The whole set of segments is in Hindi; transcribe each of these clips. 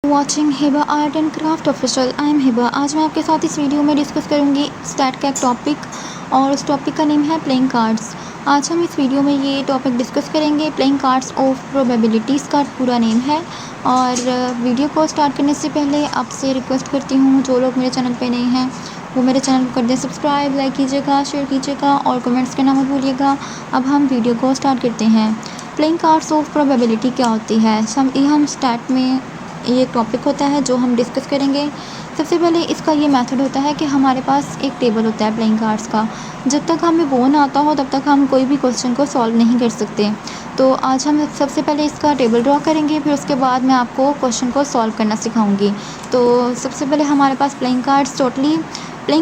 Watching Hiba art and craft official. I am Hiba. आज मैं आपके साथ इस वीडियो में डिस्कस करूंगी स्टैट का एक टॉपिक और उस टॉपिक का नेम है प्लेइंग कार्ड्स। आज हम इस वीडियो में ये टॉपिक डिस्कस करेंगे। प्लेइंग कार्ड्स ऑफ प्रोबेबिलिटीज़ का पूरा नेम है। और वीडियो को स्टार्ट करने से पहले आपसे रिक्वेस्ट करती हूँ, जो लोग मेरे चैनल पे नए हैं वो मेरे चैनल को कर दें सब्सक्राइब, लाइक कीजिएगा, शेयर कीजिएगा और कमेंट्स करना मत भूलिएगा। अब हम वीडियो को स्टार्ट करते हैं। प्लेइंग कार्ड्स ऑफ प्रोबेबिलिटी क्या होती है? हम स्टैट में ये एक टॉपिक होता है जो हम डिस्कस करेंगे। सबसे पहले इसका ये मेथड होता है कि हमारे पास एक टेबल होता है प्लेइंग कार्ड्स का। जब तक हमें वो ना आता हो तब तक हम कोई भी क्वेश्चन को सॉल्व नहीं कर सकते। तो आज हम सबसे पहले इसका टेबल ड्रॉ करेंगे, फिर उसके बाद मैं आपको क्वेश्चन को सॉल्व करना सिखाऊंगी। तो सबसे पहले हमारे पास प्लेइंग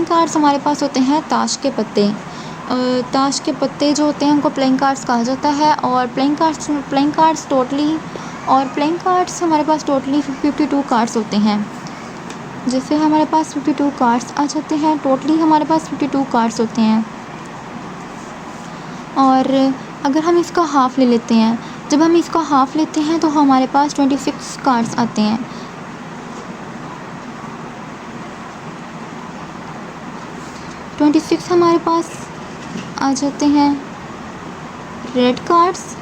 कार्ड्स हमारे पास होते हैं ताश के पत्ते। ताश के पत्ते जो होते हैं उनको प्लेइंग कार्ड्स कहा जाता है। और प्लेइंग कार्ड्स हमारे पास टोटली 52 कार्ड्स होते हैं। जैसे हमारे पास 52 कार्ड्स आ जाते हैं, टोटली हमारे पास 52 कार्ड्स होते हैं। और अगर हम इसका हाफ़ ले लेते हैं, जब हम इसका हाफ़ लेते हैं तो हमारे पास 26 कार्ड्स आते हैं। हमारे पास आ जाते हैं रेड कार्ड्स।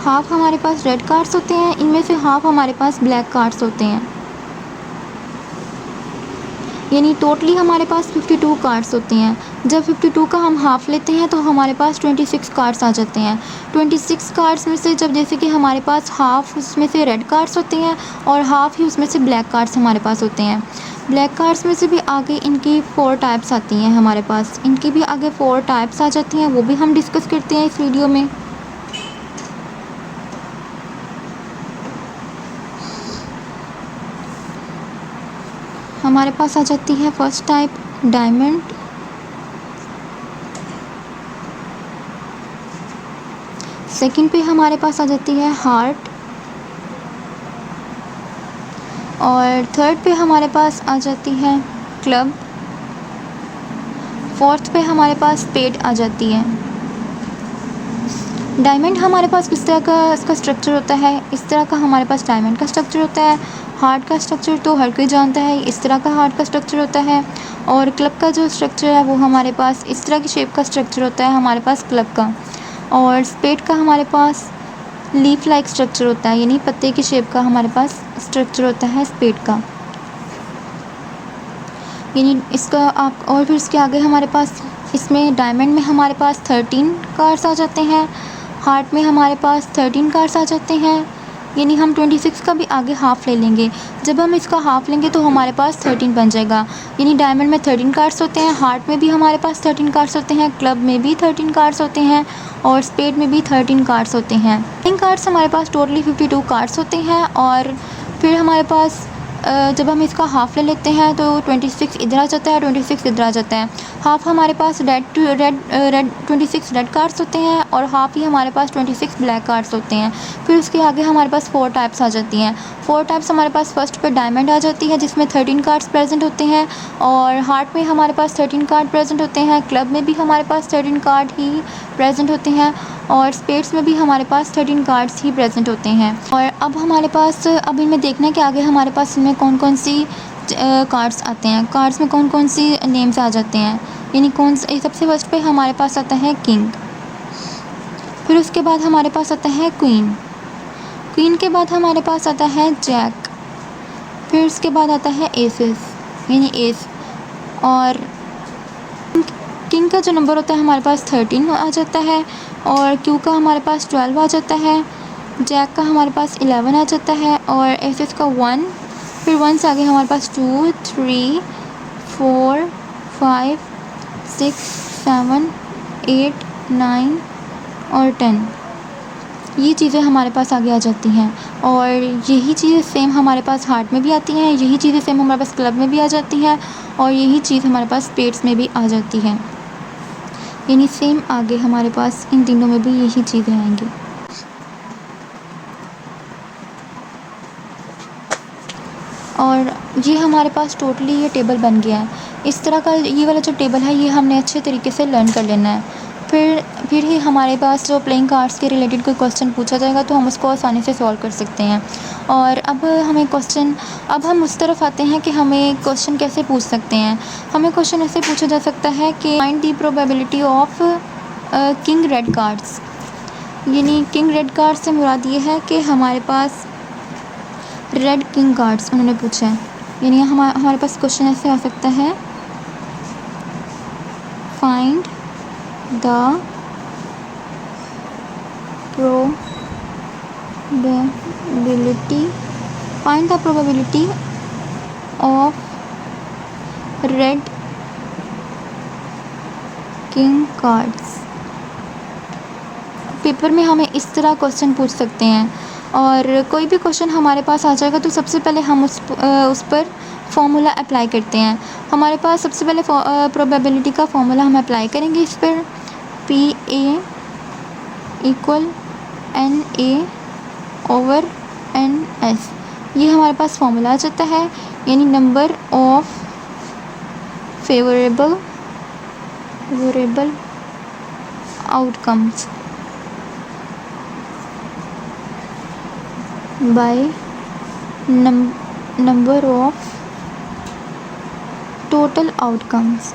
हाफ़ हमारे पास रेड कार्ड्स होते हैं, इनमें से हाफ़ हमारे पास ब्लैक कार्ड्स होते हैं। यानी टोटली हमारे पास 52 कार्ड्स होते हैं। जब 52 का हम हाफ़ लेते हैं तो हमारे पास 26 कार्ड्स आ जाते हैं। 26 कार्ड्स में से जब जैसे कि हमारे पास हाफ़ उसमें से रेड कार्ड्स होते हैं और हाफ़ ही उसमें से ब्लैक कार्ड्स हमारे पास होते हैं। ब्लैक कार्ड्स में से भी आगे इनकी 4 टाइप्स आती हैं हमारे पास। इनकी भी आगे 4 टाइप्स आ जाती हैं, वो भी हम डिस्कस करते हैं इस वीडियो में। हमारे पास आ जाती है फर्स्ट टाइप डायमंड, सेकंड पे हमारे पास आ जाती है हार्ट, और थर्ड पे हमारे पास आ जाती है क्लब, फोर्थ पे हमारे पास स्पेड आ जाती है। डायमंड हमारे पास किस तरह का इसका स्ट्रक्चर होता है? इस तरह का हमारे पास डायमंड का स्ट्रक्चर होता है। हार्ट का स्ट्रक्चर तो हर कोई जानता है, इस तरह का हार्ट का स्ट्रक्चर होता है। और क्लब का जो स्ट्रक्चर है वो हमारे पास इस तरह की शेप का स्ट्रक्चर होता है हमारे पास क्लब का। और स्पेड का हमारे पास लीफ लाइक स्ट्रक्चर होता है, यानी पत्ते की शेप का हमारे पास स्ट्रक्चर होता है स्पेड का। यानी इसका आप और फिर इसके आगे हमारे पास इसमें डायमंड में हमारे पास 13 कार्ड्स आ जाते हैं, हार्ट में हमारे पास 13 कार्ड्स आ जाते हैं। यानी हम 26 का भी आगे हाफ़ ले लेंगे। जब हम इसका हाफ़ लेंगे तो हमारे पास 13 बन जाएगा। यानी डायमंड में 13 कार्ड्स होते हैं, हार्ट में भी हमारे पास 13 कार्ड्स होते हैं, क्लब में भी 13 कार्ड्स होते हैं और स्पेड में भी 13 कार्ड्स होते हैं। इन कार्ड्स हमारे पास टोटली 52 कार्ड्स होते हैं। और फिर हमारे पास जब हम इसका हाफ़ ले लेते हैं तो 26 इधर आ जाता है, 26 इधर आ जाता है। हाफ़ हमारे पास रेड 26 रेड कार्ड्स होते हैं और हाफ़ ही हमारे पास 26 ब्लैक कार्ड्स होते हैं। फिर उसके आगे हमारे पास 4 टाइप्स आ जाती हैं। 4 टाइप्स हमारे पास फर्स्ट पे डायमंड आ जाती है जिसमें 13 कार्ड्स प्रेजेंट होते हैं, और हार्ट में हमारे पास 13 कार्ड प्रेजेंट होते हैं, क्लब में भी हमारे पास 13 कार्ड ही प्रेजेंट होते हैं, और स्पेड्स में भी हमारे पास 13 कार्ड्स ही प्रेजेंट होते हैं। और अब हमारे पास अब इनमें देखना है कि आगे हमारे पास इनमें कौन कौन सी कार्ड्स आते हैं, कार्ड्स में कौन कौन सी नेम्स आ जाते हैं। यानी सबसे फर्स्ट पे हमारे पास आता है किंग, फिर उसके बाद हमारे पास आता है क्वीन के बाद हमारे पास आता है जैक, फिर उसके बाद आता है एसेस यानी एस। और किंग का जो नंबर होता है हमारे पास 13 आ जाता है, और क्यू का हमारे पास 12 आ जाता है, जैक का हमारे पास 11 आ जाता है, और एसेस का 1। फिर 1 से आगे हमारे पास 2, 3, 4, 5, 6, 7, 8, 9 और 10। ये चीज़ें हमारे पास आगे आ जाती हैं। और यही चीज़ें सेम हमारे पास हार्ट में भी आती हैं, यही चीज़ें सेम हमारे पास क्लब में भी आ जाती हैं, और यही चीज़ हमारे पास स्पेड्स में भी आ जाती है। यानी सेम आगे हमारे पास इन तीनों में भी यही चीज़ें आएंगी। और ये हमारे पास टोटली ये टेबल बन गया है। इस तरह का ये वाला जो टेबल है ये हमने अच्छे तरीके से लर्न कर लेना है। फिर ही हमारे पास जो प्लेइंग कार्ड्स के रिलेटेड कोई क्वेश्चन पूछा जाएगा तो हम उसको आसानी से सॉल्व कर सकते हैं। और अब हम उस तरफ आते हैं कि हमें क्वेश्चन कैसे पूछ सकते हैं। हमें क्वेश्चन ऐसे पूछा जा सकता है कि find the probability of king red cards, यानी किंग रेड कार्ड से मुराद ये है कि हमारे पास रेड किंग कार्ड्स उन्होंने पूछा है, यानी हमारे पास क्वेश्चन ऐसे आ सकता है, find the probability of red king cards. Paper में हमें इस तरह क्वेश्चन पूछ सकते हैं, और कोई भी क्वेश्चन हमारे पास आ जाएगा तो सबसे पहले हम उस पर फॉर्मूला अप्लाई करते हैं। हमारे पास सबसे पहले प्रोबेबिलिटी का फॉर्मूला हम अप्लाई करेंगे इस पर, PA = NA/NS। ये हमारे पास फॉर्मूला आ जाता है, यानी number of favourable outcomes by number of total outcomes.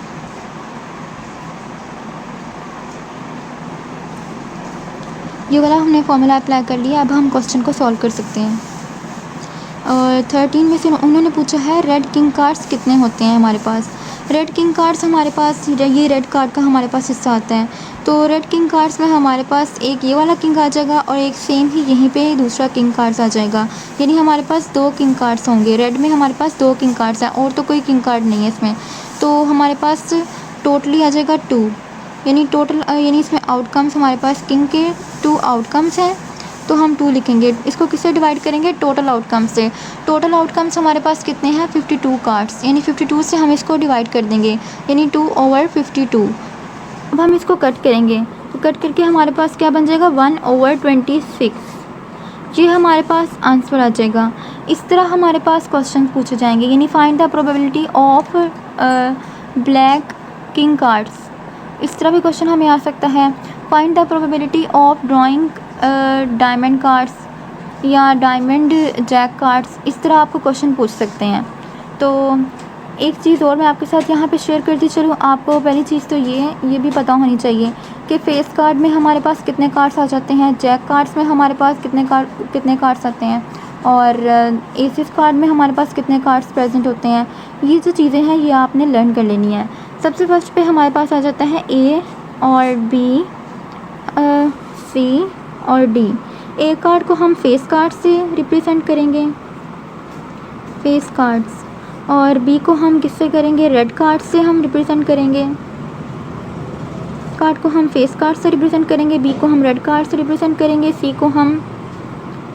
ये वाला हमने फॉर्मूला अप्लाई कर लिया। अब हम क्वेश्चन को सॉल्व कर सकते हैं। और 13 में से उन्होंने पूछा है रेड किंग कार्ड्स कितने होते हैं हमारे पास। रेड किंग कार्ड्स हमारे पास, ये रेड कार्ड का हमारे पास हिस्सा आता है, तो रेड किंग कार्ड्स में हमारे पास एक ये वाला किंग आ जाएगा और एक सेम ही यहीं पे दूसरा किंग कार्ड्स आ जाएगा, यानी हमारे पास 2 किंग कार्ड्स होंगे। रेड में हमारे पास 2 किंग कार्ड्स हैं और तो कोई किंग कार्ड नहीं है इसमें, तो हमारे पास टोटली आ जाएगा 2, यानी इसमें आउटकम्स हमारे पास किंग के 2 आउटकम्स हैं, तो हम 2 लिखेंगे। इसको किससे डिवाइड करेंगे? टोटल आउटकम्स से। टोटल आउटकम्स हमारे पास कितने हैं? 52 कार्ड्स, यानी 52 से हम इसको डिवाइड कर देंगे, यानी 2/52। अब हम इसको कट करेंगे, तो कट करके हमारे पास क्या बन जाएगा? 1/26। ये हमारे पास आंसर आ जाएगा। इस तरह हमारे पास क्वेश्चन पूछे जाएंगे, यानी find the probability of black king cards. इस तरह भी क्वेश्चन हमें आ सकता है। Find the probability of drawing diamond cards या डायमंड जैक कार्ड्स। इस तरह आपको क्वेश्चन पूछ सकते हैं। तो एक चीज़ और मैं आपके साथ यहाँ पे शेयर करती चलूँ। आपको पहली चीज़ तो ये भी पता होनी चाहिए कि फेस कार्ड में हमारे पास कितने कार्ड्स आ जाते हैं, जैक कार्ड्स में हमारे पास कितने कार्ड्स आते हैं, और एसिस कार्ड में हमारे पास कितने कार्ड्स प्रेजेंट होते हैं। ये जो चीज़ें हैं ये आपने लर्न कर लेनी है। सबसे फर्स्ट पे हमारे पास आ जाता है A और B, C और D। ए कार्ड को हम फेस कार्ड से रिप्रेजेंट करेंगे, फेस कार्ड्स, और बी को हम किससे करेंगे? रेड कार्ड से हम रिप्रेजेंट करेंगे। कार्ड को हम फेस कार्ड से रिप्रेजेंट करेंगे, बी को हम रेड कार्ड से रिप्रेजेंट करेंगे, सी को हम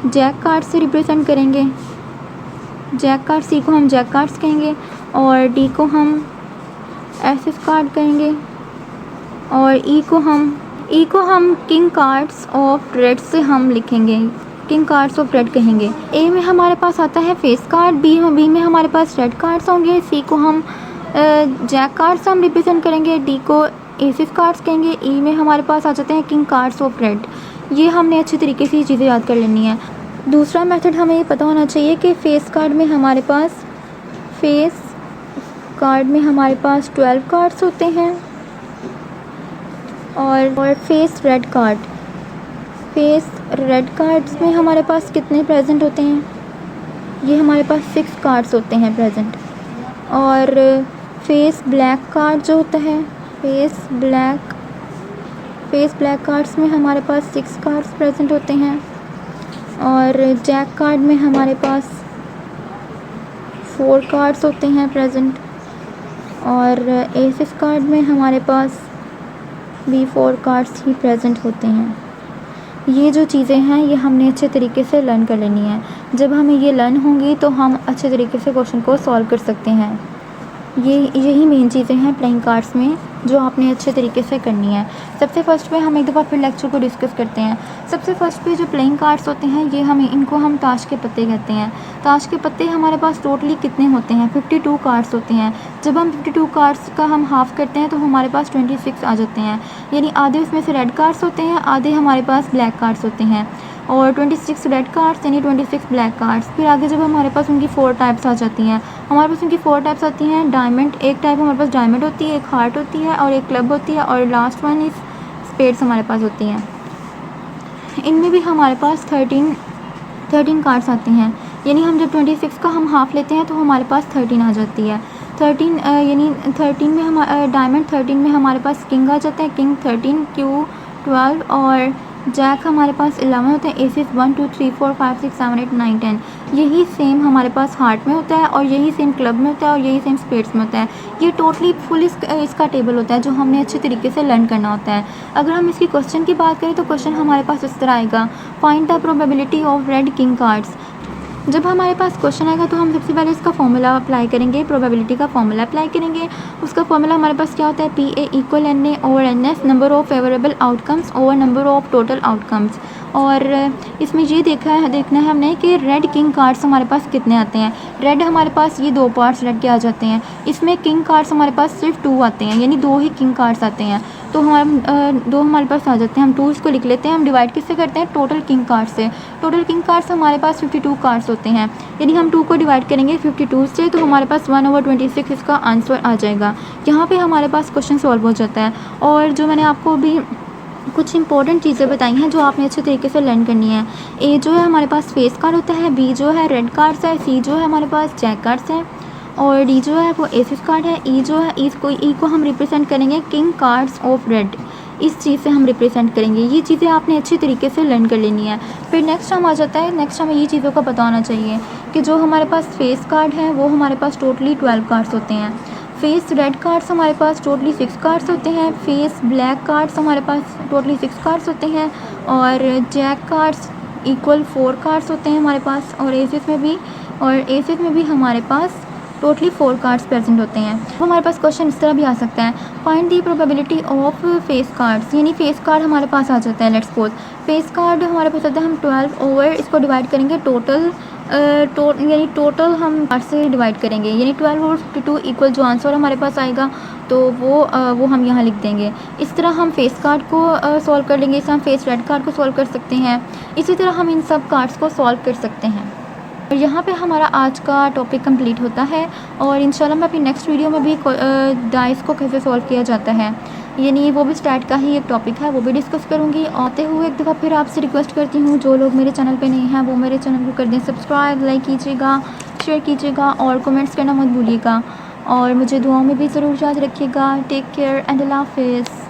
जैक कार्ड से रिप्रेजेंट करेंगे, जैक कार्ड, सी को हम जैक कार्ड्स कहेंगे, और डी को हम एसिस कार्ड कहेंगे, और ई को हम किंग कार्ड्स ऑफ रेड से हम लिखेंगे, किंग कार्ड्स ऑफ रेड कहेंगे। ए में हमारे पास आता है फेस कार्ड, बी में हमारे पास रेड कार्ड्स होंगे, सी को हम जैक कार्ड्स हम रिप्रेजेंट करेंगे, डी को एसिस कार्ड्स कहेंगे, ई में हमारे पास आ जाते हैं किंग कार्ड्स ऑफ रेड। ये हमने अच्छे तरीके से ये चीज़ें याद कर लेनी है। दूसरा मेथड हमें ये पता होना चाहिए कि फेस कार्ड में हमारे पास 12 कार्ड्स होते हैं, और फेस रेड कार्ड्स में हमारे पास कितने प्रेजेंट होते हैं? ये हमारे पास 6 कार्ड्स होते हैं प्रेजेंट। और फेस ब्लैक कार्ड जो होता है, फेस ब्लैक कार्ड्स में हमारे पास 6 कार्ड्स प्रेजेंट होते हैं, और जैक कार्ड में हमारे पास 4 कार्ड्स होते हैं प्रेजेंट, और एसिस कार्ड में हमारे पास भी 4 कार्ड्स ही प्रेजेंट होते हैं। ये जो चीज़ें हैं ये हमने अच्छे तरीके से लर्न कर लेनी है। जब हमें ये लर्न होंगी तो हम अच्छे तरीके से क्वेश्चन को सॉल्व कर सकते हैं। यही मेन चीज़ें हैं प्लेइंग कार्ड्स में जो आपने अच्छे तरीके से करनी है। सबसे फर्स्ट पे हम एक दफ़ा फिर लेक्चर को डिस्कस करते हैं। सबसे फर्स्ट पे जो प्लेइंग कार्ड्स होते हैं ये इनको हम ताश के पत्ते कहते हैं। ताश के पत्ते हमारे पास टोटली कितने होते हैं? 52 कार्ड्स होते हैं। जब हम 52 कार्ड्स का हम हाफ़ करते हैं तो हमारे पास 26 आ जाते हैं, यानी आधे उसमें से रेड कार्ड्स होते हैं, आधे हमारे पास ब्लैक कार्ड्स होते हैं। और 26 रेड कार्ड्स यानी 26 ब्लैक कार्ड्स। फिर आगे जब हमारे पास उनकी 4 टाइप्स आ जाती हैं, हमारे पास उनकी 4 टाइप्स आती हैं। डायमंड एक टाइप हमारे पास डायमंड होती है, एक हार्ट होती है और एक क्लब होती है, और लास्ट वन इस स्पेड्स हमारे पास होती हैं। इनमें भी हमारे पास 13 कार्ड्स आती हैं, यानी हम जब 26 का हम हाफ़ लेते हैं तो हमारे पास 13 आ जाती है। 13 यानी 13 में हम डायमंड 13 में हमारे पास किंग आ जाता है, किंग 13, क्यू 12 और जैक हमारे पास 11 होते हैं। एसेस 1 2 3 4 5 6 7 8 9 10। यही सेम हमारे पास हार्ट में होता है, और यही सेम क्लब में होता है, और यही सेम स्पेड्स में होता है। ये टोटली फुल इसका टेबल होता है जो हमने अच्छे तरीके से लर्न करना होता है। अगर हम इसकी क्वेश्चन की बात करें तो क्वेश्चन हमारे पास इस तरह आएगा, find the probability of red king cards. जब हमारे पास क्वेश्चन आएगा तो हम सबसे पहले इसका फॉर्मूला अप्लाई करेंगे, प्रोबेबिलिटी का फॉर्मूला अप्लाई करेंगे। उसका फॉर्मूला हमारे पास क्या होता है? PA = NA over NS, number of favourable outcomes over number of total outcomes. और इसमें ये देखना है हमने कि रेड किंग कार्ड्स हमारे पास कितने आते हैं। रेड हमारे पास ये 2 पार्ट्स रेड के आ जाते हैं। इसमें किंग कार्ड्स हमारे पास सिर्फ 2 आते हैं, यानी 2 ही किंग कार्ड्स आते हैं। तो हमारे 2 हमारे पास आ जाते हैं। हम 2 इसको लिख लेते हैं। हम डिवाइड किससे करते हैं? टोटल किंग कार्ड से। टोटल किंग कार्ड्स हमारे पास 52 कार्ड्स होते हैं, यानी हम 2 को डिवाइड करेंगे 52 से, तो हमारे पास 1/26 इसका आंसर आ जाएगा। यहाँ पे हमारे पास क्वेश्चन सॉल्व हो जाता है। और जो मैंने आपको अभी कुछ इंपॉर्टेंट चीज़ें बताई हैं जो आपने अच्छे तरीके से लर्न करनी है। ए जो है हमारे पास फेस कार्ड होता है, बी जो है रेड कार्ड्स है, सी जो है हमारे पास जैक कार्ड्स है, और डी जो है वो एसेस कार्ड है, ई जो है ई को हम रिप्रेजेंट करेंगे किंग कार्ड्स ऑफ रेड। इस चीज़ से हम रिप्रेजेंट करेंगे। ये चीज़ें आपने अच्छी तरीके से लर्न कर लेनी है। फिर नेक्स्ट हम आ जाता है, नेक्स्ट हमें ये चीज़ों का पता होना चाहिए कि जो हमारे पास फेस कार्ड है वो हमारे पास टोटली 12 कार्ड्स होते हैं। फेस रेड कार्ड्स हमारे पास टोटली 6 कार्ड्स होते हैं। फेस ब्लैक कार्ड्स हमारे पास टोटली 6 कार्ड्स होते हैं, और जैक कार्ड्स इक्वल 4 कार्ड्स होते हैं हमारे पास। और एसेस में भी हमारे पास टोटली 4 कार्ड्स प्रेजेंट होते हैं। तो हमारे पास क्वेश्चन इस तरह भी आ सकता है, find the probability of face cards, यानी फेस कार्ड हमारे पास आ जाता है। लेट्स सपोज फेस कार्ड हमारे पास आता है, हम 12 ओवर इसको डिवाइड करेंगे टोटल यानी टोटल हम 8 से डिवाइड करेंगे, यानी 12 ओवर 52 इक्वल जो आंसर हमारे पास आएगा तो वो हम यहाँ लिख देंगे। इस तरह हम फेस कार्ड को सॉल्व कर लेंगे। इसे हम फेस रेड कार्ड को सॉल्व कर सकते हैं। इसी तरह हम इन सब कार्ड्स को सॉल्व कर सकते हैं। और यहाँ पे हमारा आज का टॉपिक कंप्लीट होता है, और इंशाल्लाह मैं अपनी नेक्स्ट वीडियो में भी डाइस को कैसे सॉल्व किया जाता है, यानी वो भी स्टैट का ही एक टॉपिक है, वो भी डिस्कस करूँगी। आते हुए एक दफ़ा फिर आपसे रिक्वेस्ट करती हूँ, जो लोग मेरे चैनल पे नहीं हैं वो मेरे चैनल को कर दें सब्सक्राइब, लाइक कीजिएगा, शेयर कीजिएगा और कमेंट्स करना मत भूलिएगा। और मुझे दुआओं में भी ज़रूर याद रखिएगा। टेक केयर एंड अल्लाह हाफ़िज़।